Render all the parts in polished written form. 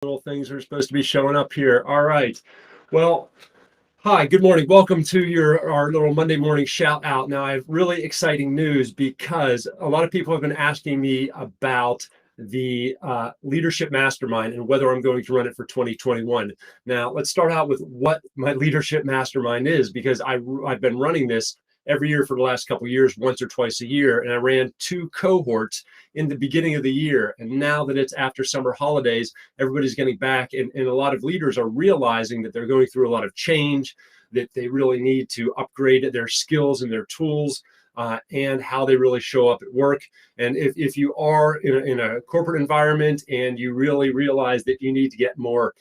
Little things are supposed to be showing up here. All right. Well, hi, good morning. Welcome to our little Monday morning shout out. Now, I have really exciting news because a lot of people have been asking me about the Leadership Mastermind and whether I'm going to run it for 2021. Now, let's start out with what my Leadership Mastermind is, because I've been running this every year for the last couple of years, once or twice a year, and I ran 2 cohorts in the beginning of the year. And now that it's after summer holidays, everybody's getting back, and a lot of leaders are realizing that they're going through a lot of change, that they really need to upgrade their skills and their tools, and how they really show up at work. And if you are in a corporate environment and you really realize that you need to get more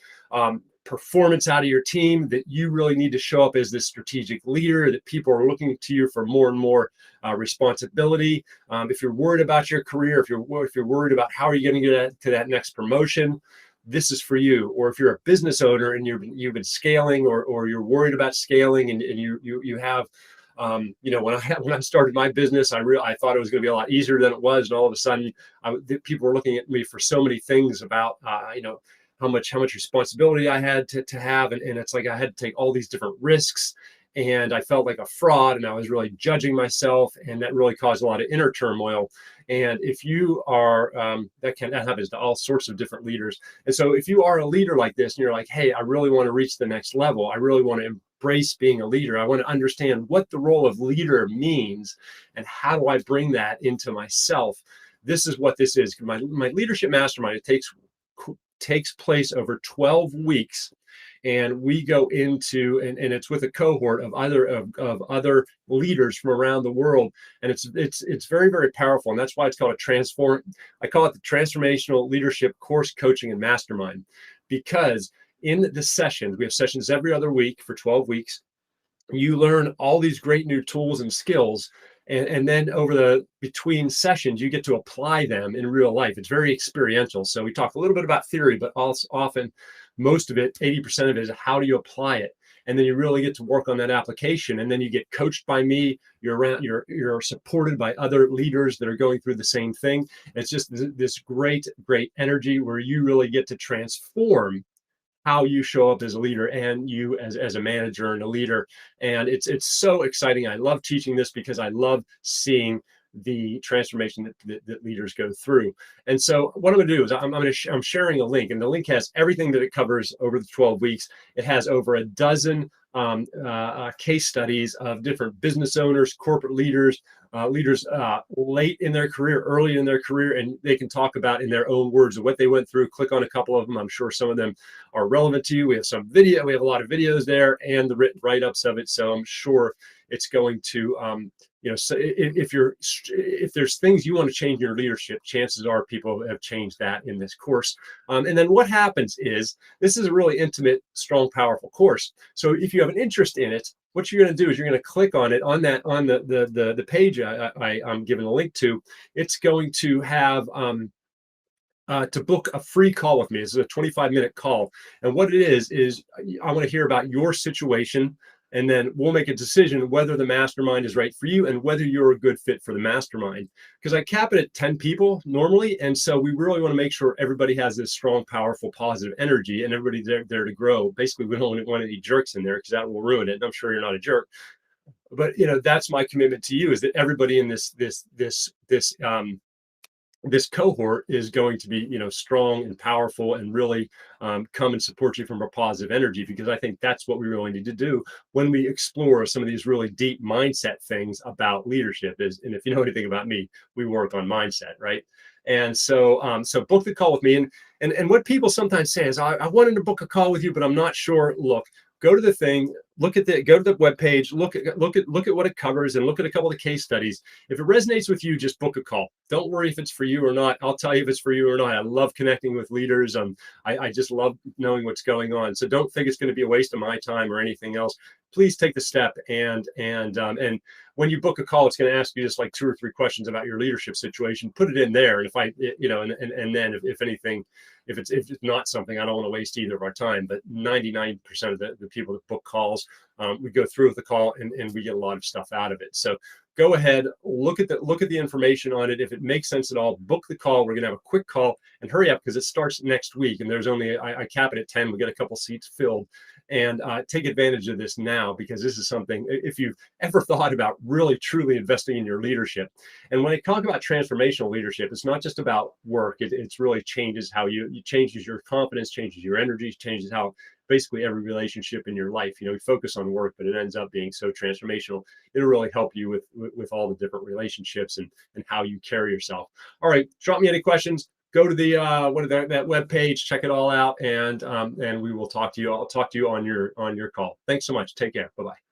performance out of your team, that you really need to show up as this strategic leader, that people are looking to you for more and more responsibility. If you're worried about your career, if you're worried about how are you going to get to that next promotion, this is for you. Or if you're a business owner and you've been scaling, or you're worried about scaling, and you have when I started my business, I thought it was going to be a lot easier than it was, and all of a sudden, people were looking at me for so many things about how much responsibility I had to have, and it's like I had to take all these different risks, and I felt like a fraud, and I was really judging myself, and that really caused a lot of inner turmoil. And if you are that happens to all sorts of different leaders. And so if you are a leader like this, and you're like, hey, I really want to reach the next level, I really want to embrace being a leader, I want to understand what the role of leader means and how do I bring that into myself, this is what this is. My Leadership Mastermind, it takes place over 12 weeks, and we go into, and it's with a cohort of other leaders from around the world, and it's very, very powerful. And that's why it's called I call it the Transformational Leadership Course, Coaching, and Mastermind, because in the sessions, we have sessions every other week for 12 weeks. You learn all these great new tools and skills, and then over the between sessions, you get to apply them in real life. It's very experiential. So we talk a little bit about theory, but also often, most of it, 80% of it, is how do you apply it? And then you really get to work on that application. And then you get coached by me. You're supported by other leaders that are going through the same thing. It's just this great energy where you really get to transform how you show up as a leader, and you as a manager and a leader. And it's so exciting. I love teaching this because I love seeing the transformation that leaders go through. And so what I'm going to do is I'm sharing a link, and the link has everything that it covers over the 12 weeks. It has over a dozen case studies of different business owners, corporate leaders, leaders late in their career, early in their career, and they can talk about in their own words of what they went through. Click on a couple of them. I'm sure some of them are relevant to you. We have we have a lot of videos there, and the written write-ups of it. So I'm sure it's going to, so if there's things you want to change in your leadership, chances are people have changed that in this course. And then what happens is, this is a really intimate, strong, powerful course. So if you have an interest in it, what you're going to do is you're going to click on it on the page I'm giving a link to. It's going to have to book a free call with me. This is a 25-minute call. And what it is I want to hear about your situation, and then we'll make a decision whether the mastermind is right for you and whether you're a good fit for the mastermind. Because I cap it at 10 people normally. And so we really want to make sure everybody has this strong, powerful, positive energy, and everybody's there to grow. Basically, we don't want any jerks in there, because that will ruin it. And I'm sure you're not a jerk. But that's my commitment to you, is that everybody in this cohort is going to be strong and powerful, and really come and support you from a positive energy, because I think that's what we really need to do when we explore some of these really deep mindset things about leadership. And if you know anything about me, we work on mindset, right? And so book the call with me. And what people sometimes say is, I wanted to book a call with you, but I'm not sure. Look, go to the thing, go to the webpage, look at what it covers, and look at a couple of case studies. If it resonates with you, just book a call. Don't worry if it's for you or not. I'll tell you if it's for you or not. I love connecting with leaders. I just love knowing what's going on. So don't think it's going to be a waste of my time or anything else. please take the step and when you book a call, it's going to ask you just like 2 or 3 questions about your leadership situation. Put it in there, and if I, and then if anything, if it's not something, I don't want to waste either of our time. But 99% of the people that book calls, we go through with the call and we get a lot of stuff out of it. So go ahead, look at the information on it. If it makes sense at all, book the call. We're going to have a quick call, and hurry up because it starts next week. And there's only, I cap it at 10. We get a couple seats filled, and take advantage of this now, because this is something, if you've ever thought about really truly investing in your leadership. And when I talk about transformational leadership, it's not just about work. It's really changes how you changes your confidence, changes your energy, changes how basically every relationship in your life. You focus on work, but it ends up being so transformational. It'll really help you with all the different relationships and how you carry yourself. All right, drop me any questions. Go to the that web page, check it all out, and we will talk to you. I'll talk to you on your call. Thanks so much. Take care. Bye bye.